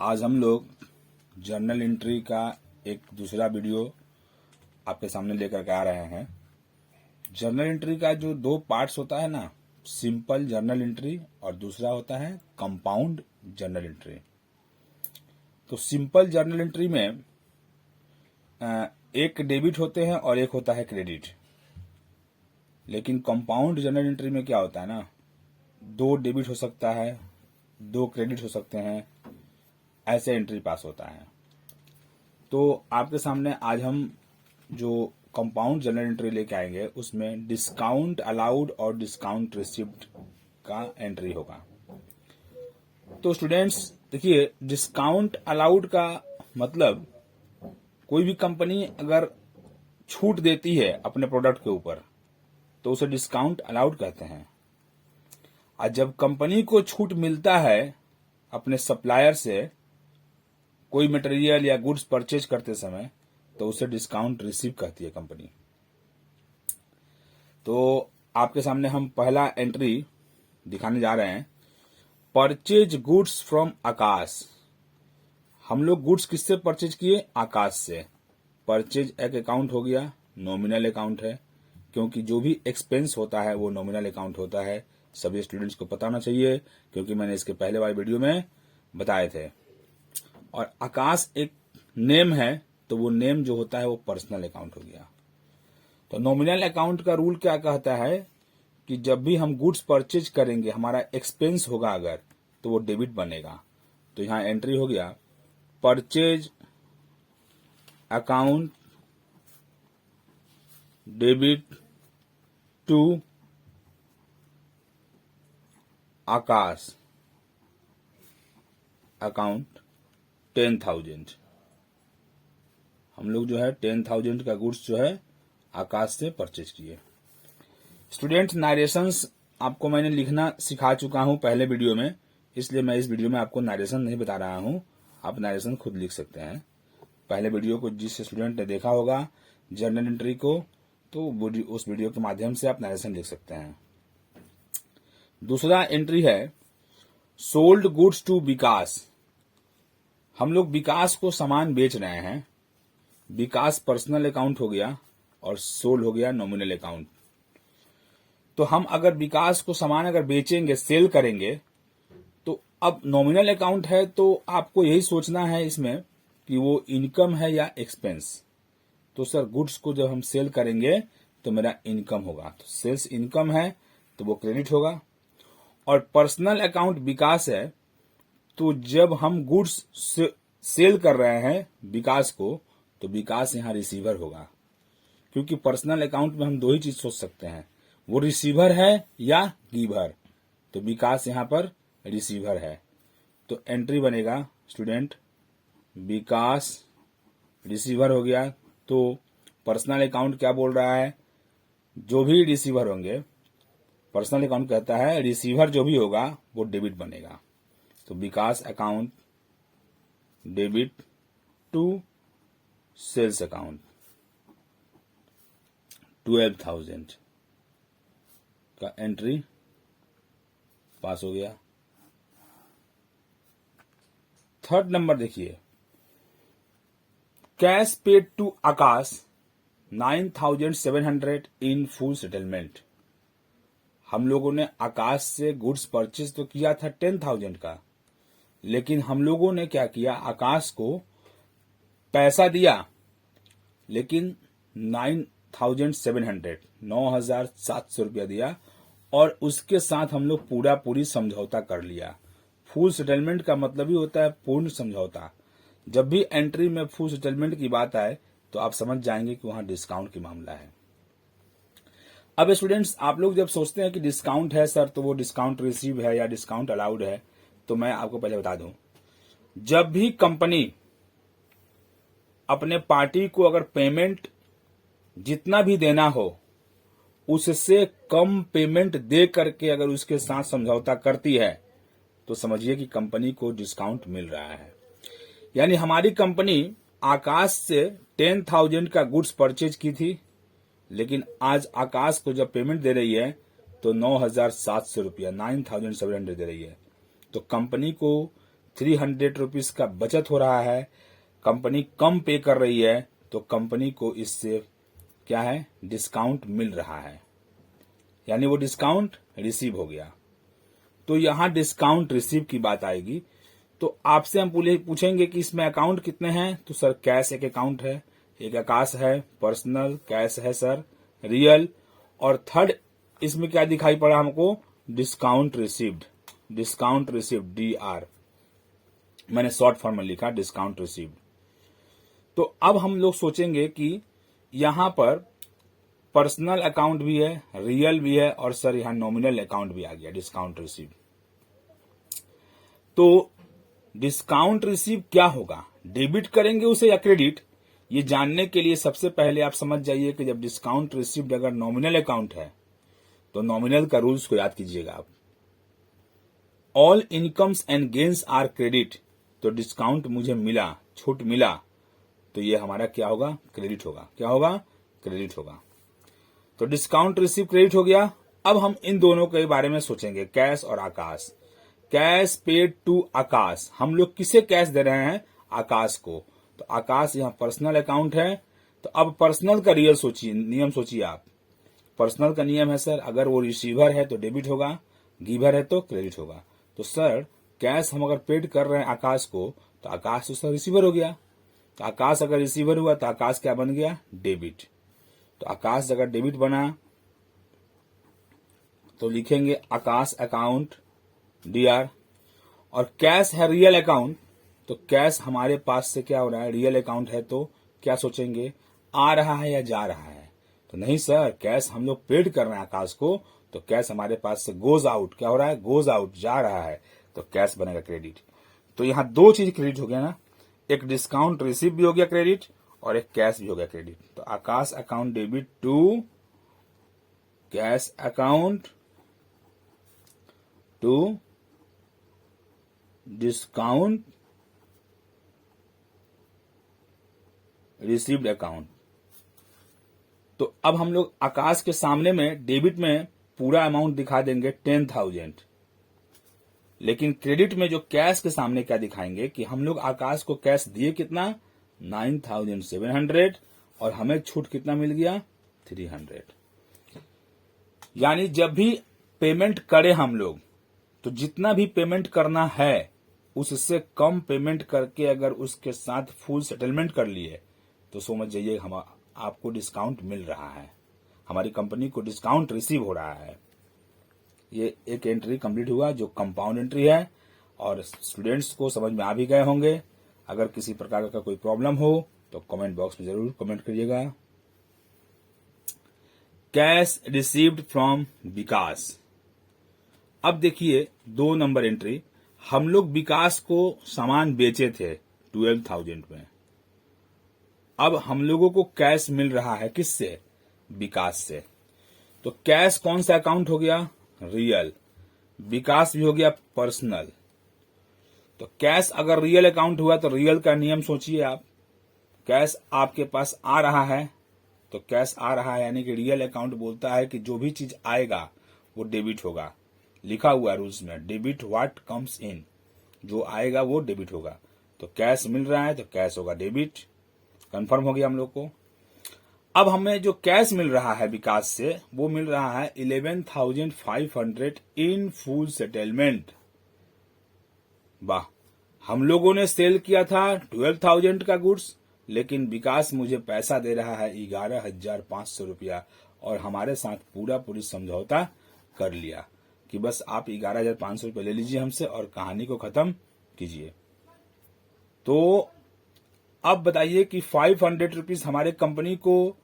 आज हम लोग जर्नल एंट्री का एक दूसरा वीडियो आपके सामने लेकर के आ रहे हैं। जर्नल एंट्री का जो दो पार्ट्स होता है ना, सिंपल जर्नल एंट्री और दूसरा होता है कंपाउंड जर्नल एंट्री। तो सिंपल जर्नल एंट्री में एक डेबिट होते हैं और एक होता है क्रेडिट। लेकिन कंपाउंड जर्नल एंट्री में क्या होता है ना, दो डेबिट हो सकता है, दो क्रेडिट हो सकते हैं, ऐसे एंट्री पास होता है। तो आपके सामने आज हम जो कंपाउंड जर्नल एंट्री लेके आएंगे उसमें डिस्काउंट अलाउड और डिस्काउंट रिसीव्ड का एंट्री होगा। तो स्टूडेंट्स देखिए, डिस्काउंट अलाउड का मतलब कोई भी कंपनी अगर छूट देती है अपने प्रोडक्ट के ऊपर तो उसे डिस्काउंट अलाउड कहते हैं। और जब कंपनी को छूट मिलता है अपने सप्लायर से कोई मटेरियल या गुड्स परचेज करते समय तो उसे डिस्काउंट रिसीव कहती है कंपनी। तो आपके सामने हम पहला एंट्री दिखाने जा रहे हैं, परचेज गुड्स फ्रॉम आकाश। हम लोग गुड्स किससे परचेज किए? आकाश से। परचेज एक अकाउंट हो गया, नॉमिनल अकाउंट है, क्योंकि जो भी एक्सपेंस होता है वो नॉमिनल अकाउंट होता है। सभी स्टूडेंट्स को पता होना चाहिए क्योंकि मैंने इसके पहले वाले वीडियो में बताए थे। और आकाश एक नेम है, तो वो नेम जो होता है वो पर्सनल अकाउंट हो गया। तो नॉमिनल अकाउंट का रूल क्या कहता है कि जब भी हम गुड्स परचेज करेंगे, हमारा एक्सपेंस होगा अगर, तो वो डेबिट बनेगा। तो यहां एंट्री हो गया purchase account debit to Aakash account 10,000। हम लोग जो है 10,000 का गुड्स जो है आकाश से परचेज किए। स्टूडेंट, नारेशंस आपको मैंने लिखना सिखा चुका हूं पहले वीडियो में, इसलिए मैं इस वीडियो में आपको नारेशन नहीं बता रहा हूं। आप नारेशन खुद लिख सकते हैं। पहले वीडियो को जिस स्टूडेंट ने देखा होगा जर्नल एंट्री को, तो उस वीडियो के माध्यम से आप नारेशन लिख सकते हैं। दूसरा एंट्री है सोल्ड गुड्स टू विकास। हम लोग विकास को सामान बेच रहे हैं। विकास पर्सनल अकाउंट हो गया और सोल्ड हो गया नॉमिनल अकाउंट। तो हम अगर विकास को सामान अगर बेचेंगे, सेल करेंगे, तो अब नॉमिनल अकाउंट है तो आपको यही सोचना है इसमें कि वो इनकम है या एक्सपेंस। तो सर, गुड्स को जब हम सेल करेंगे तो मेरा इनकम होगा, तो सेल्स इनकम है तो वो क्रेडिट होगा। और पर्सनल अकाउंट विकास है, तो जब हम गुड्स सेल कर रहे हैं विकास को, तो विकास यहां रिसीवर होगा। क्योंकि पर्सनल अकाउंट में हम दो ही चीज सोच सकते हैं, वो रिसीवर है या गिवर। तो विकास यहां पर रिसीवर है। तो एंट्री बनेगा स्टूडेंट, विकास रिसीवर हो गया। तो पर्सनल अकाउंट क्या बोल रहा है? जो भी रिसीवर होंगे, पर्सनल अकाउंट कहता है रिसीवर जो भी होगा वो डेबिट बनेगा। तो Vikas account debit to sales account 12,000 का एंट्री पास हो गया। थर्ड नंबर देखिए, cash paid to Akash 9,700 in full settlement. हम लोगों ने आकाश से गुड्स परचेज तो किया था 10,000 का, लेकिन हम लोगों ने क्या किया, आकाश को पैसा दिया, लेकिन 9,700 रुपया दिया और उसके साथ हम लोग पूरी समझौता कर लिया। फुल सेटलमेंट का मतलब ही होता है पूर्ण समझौता। जब भी एंट्री में फुल सेटलमेंट की बात आए तो आप समझ जाएंगे कि वहां डिस्काउंट की मामला है। अब स्टूडेंट्स, आप लोग जब सोचते हैं कि डिस्काउंट है सर, तो वो डिस्काउंट रिसीव है या डिस्काउंट अलाउड है, तो मैं आपको पहले बता दूं, जब भी कंपनी अपने पार्टी को अगर पेमेंट जितना भी देना हो उससे कम पेमेंट दे करके अगर उसके साथ समझौता करती है तो समझिए कि कंपनी को डिस्काउंट मिल रहा है। यानी हमारी कंपनी आकाश से 10,000 का गुड्स परचेज की थी, लेकिन आज आकाश को जब पेमेंट दे रही है तो 9,700 रुपया 9,700 दे रही है। तो कंपनी को ₹300 का बचत हो रहा है, कंपनी कम पे कर रही है, तो कंपनी को इससे क्या है, डिस्काउंट मिल रहा है, यानी वो डिस्काउंट रिसीव हो गया। तो यहां डिस्काउंट रिसीव की बात आएगी। तो आपसे हम पूछेंगे कि इसमें अकाउंट कितने हैं, तो सर कैश एक अकाउंट है, एक आकाश है, पर्सनल कैश है सर, रियल, और थर्ड इसमें क्या दिखाई पड़ा हमको, discount received, discount received DR, मैंने शॉर्ट फॉर्म में लिखा डिस्काउंट रिसीव्ड। तो अब हम लोग सोचेंगे कि यहां पर पर्सनल अकाउंट भी है, रियल भी है, और सर यहां नॉमिनल अकाउंट भी आ गया, डिस्काउंट रिसीव। तो डिस्काउंट रिसीव क्या होगा, डेबिट करेंगे उसे या क्रेडिट, ये जानने के लिए सबसे पहले आप समझ जाइए कि जब डिस्काउंट रिसीव्ड अगर नॉमिनल अकाउंट है तो नॉमिनल का रूल्स को याद कीजिएगा आप। All incomes and gains are credit, तो डिस्काउंट मुझे मिला, छूट मिला, तो ये हमारा क्या होगा, क्रेडिट होगा। क्या होगा, क्रेडिट होगा। तो डिस्काउंट रिसीव क्रेडिट हो गया। अब हम इन दोनों के बारे में सोचेंगे, कैश और आकाश। कैश पेड टू आकाश, हम लोग किसे कैश दे रहे हैं, आकाश को। तो आकाश यहाँ पर्सनल अकाउंट है। तो अब पर्सनल का रियल सोचिए, नियम सोचिए आप। पर्सनल का नियम है सर, अगर वो रिसीवर है तो डेबिट होगा, गिवर है तो क्रेडिट होगा। तो सर कैश हम अगर पेड कर रहे हैं आकाश को, तो आकाश तो सर रिसीवर हो गया। तो आकाश अगर रिसीवर हुआ तो आकाश क्या बन गया, डेबिट। तो आकाश अगर डेबिट बना तो लिखेंगे आकाश अकाउंट DR। और कैश है रियल अकाउंट, तो कैश हमारे पास से क्या हो रहा है, रियल अकाउंट है, तो क्या सोचेंगे, आ रहा है या जा रहा है। तो नहीं सर, कैश हम लोग पेड कर रहे हैं आकाश को, तो कैश हमारे पास से गोज आउट, क्या हो रहा है, गोज आउट, जा रहा है, तो कैश बनेगा क्रेडिट। तो यहां दो चीज क्रेडिट हो गया ना, एक डिस्काउंट रिसीव भी हो गया क्रेडिट, और एक कैश भी हो गया क्रेडिट। तो Akash account debit to cash account to discount received account. तो अब हम लोग आकाश के सामने में डेबिट में पूरा अमाउंट दिखा देंगे 10,000, लेकिन क्रेडिट में जो कैश के सामने क्या दिखाएंगे कि हम लोग आकाश को कैश दिए कितना, 9,700, और हमें छूट कितना मिल गया, 300। यानी जब भी पेमेंट करें हम लोग, तो जितना भी पेमेंट करना है उससे कम पेमेंट करके अगर उसके साथ फुल सेटलमेंट कर लिए, तो समझ जाइए हम आपको डिस्काउंट मिल रहा है, हमारी कंपनी को डिस्काउंट रिसीव हो रहा है। ये एक एंट्री कंप्लीट हुआ जो कंपाउंड एंट्री है, और स्टूडेंट्स को समझ में आ भी गए होंगे। अगर किसी प्रकार का कोई प्रॉब्लम हो तो कमेंट बॉक्स में जरूर कमेंट करिएगा। कैश रिसीव्ड फ्रॉम विकास। अब देखिए 2 नंबर एंट्री, हम लोग विकास को सामान बेचे थे 12,000 में। अब हम लोगों को कैश मिल रहा है किससे, विकास से। तो कैश कौन सा अकाउंट हो गया, रियल, विकास भी हो गया पर्सनल। तो कैश अगर रियल अकाउंट हुआ तो रियल का नियम सोचिए आप, कैश आपके पास आ रहा है, तो कैश आ रहा है यानी कि रियल अकाउंट बोलता है कि जो भी चीज आएगा वो डेबिट होगा। लिखा हुआ है रूल्स में, डेबिट व्हाट कम्स इन, जो आएगा वो डेबिट होगा। तो कैश मिल रहा है तो कैश होगा डेबिट, कंफर्म हो गया हम लोग को। अब हमें जो कैश मिल रहा है विकास से, वो मिल रहा है 11,500 इन फुल सेटलमेंट। वाह, हम लोगों ने सेल किया था 12,000 का गुड्स, लेकिन विकास मुझे पैसा दे रहा है 11,500 रुपया, और हमारे साथ पूरी समझौता कर लिया कि बस आप 11,500 रुपये ले लीजिए हमसे और कहानी को खत्म कीजिए। तो अब बताइए कि 500 रुपीज हमारे कंपनी को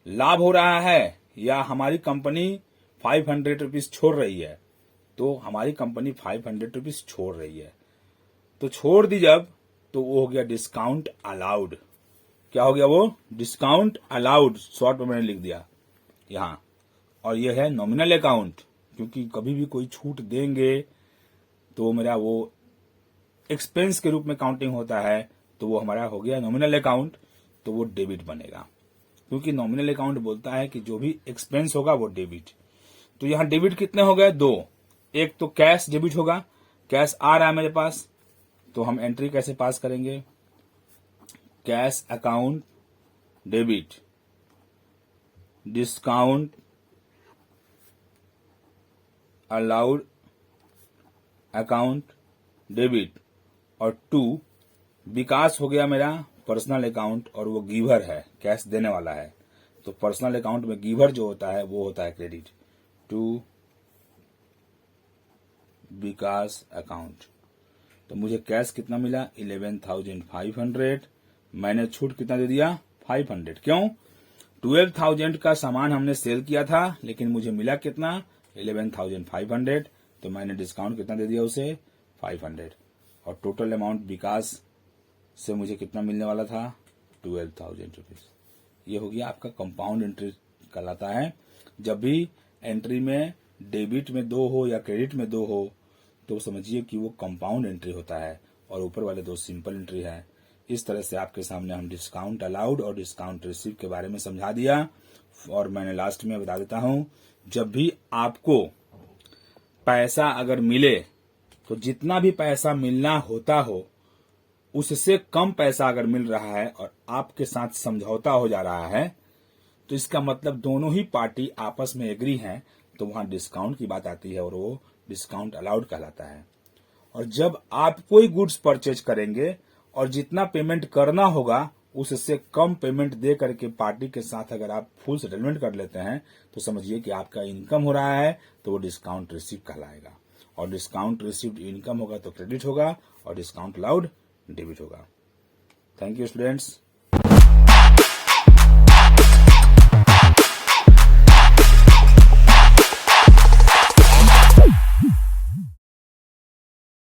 लाभ हो रहा है या हमारी कंपनी 500 रुपीज छोड़ रही है। तो हमारी कंपनी 500 रुपीज छोड़ रही है, तो छोड़ दी जब, तो वो हो गया डिस्काउंट अलाउड। क्या हो गया वो, डिस्काउंट अलाउड, शॉर्ट में मैंने लिख दिया यहां। और ये है नॉमिनल अकाउंट, क्योंकि कभी भी कोई छूट देंगे तो मेरा वो एक्सपेंस के रूप में काउंटिंग होता है, तो वो हमारा हो गया नॉमिनल अकाउंट, तो वो डेबिट बनेगा, क्योंकि नॉमिनल अकाउंट बोलता है कि जो भी एक्सपेंस होगा वो डेबिट। तो यहां डेबिट कितने हो गए, 2। एक तो कैश डेबिट होगा, कैश आ रहा है मेरे पास, तो हम एंट्री कैसे पास करेंगे? Cash account debit, discount allowed account debit, और 2 विकास हो गया मेरा पर्सनल अकाउंट और वो गिवर है, कैश देने वाला है। तो पर्सनल अकाउंट में गिवर जो होता है वो होता है क्रेडिट टू विकास अकाउंट। तो मुझे कैश कितना मिला? 11,500। मैंने छूट कितना दे दिया? 500। क्यों? 12,000 का सामान हमने सेल किया था, लेकिन मुझे मिला कितना? 11,500। तो मैंने डिस्काउंट कितना दे दिया उसे? 500। और टोटल अमाउंट विकास से मुझे कितना मिलने वाला था? 12,000 रुपीज। ये हो गया आपका कंपाउंड एंट्री कहलाता है। जब भी एंट्री में डेबिट में 2 हो या क्रेडिट में 2 हो तो समझिए कि वो कंपाउंड एंट्री होता है, और ऊपर वाले 2 सिंपल एंट्री है। इस तरह से आपके सामने हम डिस्काउंट अलाउड और डिस्काउंट रिसीव के बारे में समझा दिया। और मैंने लास्ट में बता देता हूं, जब भी आपको पैसा अगर मिले तो जितना भी पैसा मिलना होता हो उससे कम पैसा अगर मिल रहा है और आपके साथ समझौता हो जा रहा है, तो इसका मतलब दोनों ही पार्टी आपस में एग्री हैं, तो वहां डिस्काउंट की बात आती है और वो डिस्काउंट अलाउड कहलाता है। और जब आप कोई गुड्स परचेज करेंगे और जितना पेमेंट करना होगा उससे कम पेमेंट दे करके पार्टी के साथ अगर आप फुल सेटलमेंट कर लेते हैं तो समझिए कि आपका इनकम हो रहा है, तो वो डिस्काउंट रिसीव कहलाएगा। और डिस्काउंट रिसीव्ड इनकम होगा तो क्रेडिट होगा, और डिस्काउंट अलाउड डेबिट होगा। Thank you students.